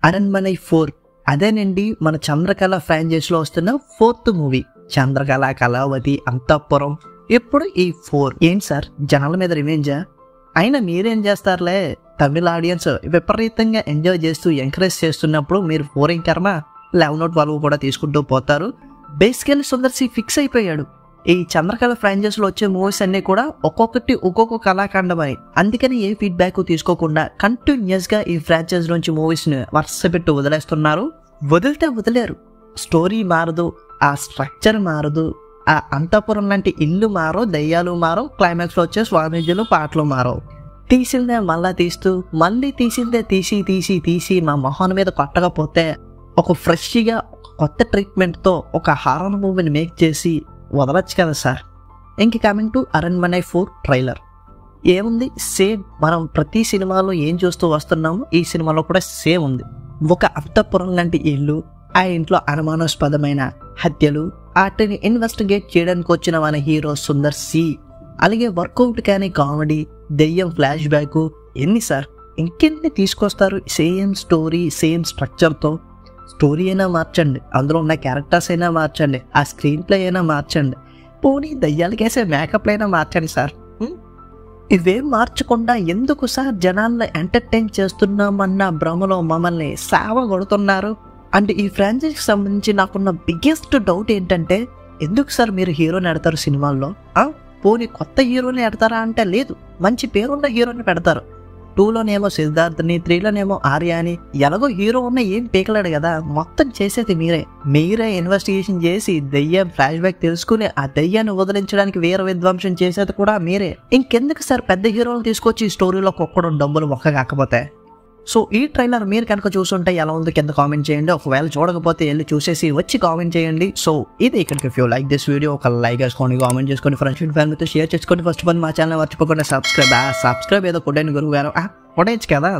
అరణ్మనై 4 అదేనండి మన చంద్రకళ ఫ్రాంచైజీలో వస్తున్న 4th మూవీ. చంద్రకళ, కళావతి, అంతఃపురం, ఇప్పుడు ఈ 4. ఏంటి సార్ జనాల మీద రివెంజా? అయినా మీరేం చేస్తారులే, తమిళ ఆడియన్స్ విపరీతంగా ఎంజాయ్ చేస్తూ ఎంకరేజ్ చేస్తున్నప్పుడు మీరు 4 కర్మ 11, 12 కూడా తీసుకుంటూ పోతారు. బేసికల్లీ సుందర్ సి ఫిక్స్ అయిపోయాడు. ఈ చంద్రకళ ఫ్రాంచైజీలో వచ్చే మూవీస్ అన్నీ కూడా ఒక్కొక్కటి ఒక్కొక్క కళాఖండమని, అందుకని ఏ ఫీడ్బ్యాక్ తీసుకోకుండా కంటిన్యూస్గా ఈ ఫ్రాంచైజీ నుంచి మూవీస్ని వరుస పెట్టి వదిలేస్తున్నారు. వదిలితే వదిలేరు, స్టోరీ మారదు, ఆ స్ట్రక్చర్ మారదు, ఆ అంతఃపురం లాంటి ఇల్లు మారో, దయ్యాలు మారో, క్లైమాక్స్లో వచ్చే స్వామీజీలు పాటలు మారో. తీసిందే మళ్ళా తీస్తూ, మళ్ళీ తీసిందే తీసి తీసి తీసి మా మొహం మీద కొట్టకపోతే ఒక ఫ్రెష్గా కొత్త ట్రీట్మెంట్తో ఒక హారర్ మూవీని మేక్ చేసి వదలచ్చు కదా సార్. ఇంక కమింగ్ టు అరణ్మనై 4 ట్రైలర్. ఏముంది, సేమ్ మనం ప్రతి సినిమాలో ఏం చూస్తూ వస్తున్నామో ఈ సినిమాలో కూడా సేమ్ ఉంది. ఒక అంతఃపురం లాంటి ఇల్లు, ఆ ఇంట్లో అనుమానాస్పదమైన హత్యలు, వాటిని ఇన్వెస్టిగేట్ చేయడానికి వచ్చిన మన హీరో సుందర్ సి. అలాగే వర్కౌట్ కానీ కామెడీ, దెయ్యం ఫ్లాష్ బ్యాక్, ఎన్ని సార్ ఇంకెన్ని తీసుకొస్తారు? సేమ్ స్టోరీ, సేమ్ స్ట్రక్చర్తో. స్టోరీ అయినా మార్చండి, అందులో ఉన్న క్యారెక్టర్స్ అయినా మార్చండి, ఆ స్క్రీన్ ప్లే అయినా మార్చండి, పోనీ దయ్యాలకేసే మేకప్లు అయినా మార్చండి సార్. ఇవేం మార్చకుండా ఎందుకు సార్ జనాలను ఎంటర్టైన్ చేస్తున్నామన్న భ్రమలో మమ్మల్ని సేవ కొడుతున్నారు? అంటే ఈ ఫ్రాంచైజీకి సంబంధించి నాకున్న బిగ్గెస్ట్ డౌట్ ఏంటంటే, ఎందుకు సార్ మీరు హీరోని ఎడతారు సినిమాల్లో? పోనీ కొత్త హీరోని ఎడతారా అంటే లేదు, మంచి పేరున్న హీరోని పెడతారు. 2లోనేమో సిద్ధార్థని, 3లోనేమో ఆర్యాని. ఎలాగో హీరో ఉన్న ఏం పీకలేడు కదా, మొత్తం చేసేది మీరే ఇన్వెస్టిగేషన్ చేసి దెయ్యం ఫ్లాష్ బ్యాక్ తెలుసుకుని ఆ దెయ్యాన్ని వదిలించడానికి వీర విధ్వంసం చేసేది కూడా మీరే. ఇంకెందుకు సార్ పెద్ద హీరోలు తీసుకొచ్చి ఈ స్టోరీలో కుక్కడం డబ్బులు మొక్క కాకపోతే? సో ఈ ట్రైలర్ మీరు కనుక చూసుంటే ఎలా ఉంది కింద కామెంట్ చేయండి. ఒకవేళ చూడకపోతే వెళ్ళి చూసేసి వచ్చి కామెంట్ చేయండి. సో ఇది ఇక్కడికి. If you like this video ఒక లైక్ వేసుకోండి, కామెంట్ చేసుకోండి, ఫ్రెండ్స్ అండ్ ఫ్యామిలీతో షేర్ చేసుకోండి. ఫస్ట్ ఆఫ్ ఆల్ మా ఛానల్ మర్చిపోకుండా సబ్స్క్రైబ్ ఏదో కొట్టండి గురువు గారు, కొట్టేయచ్చు కదా.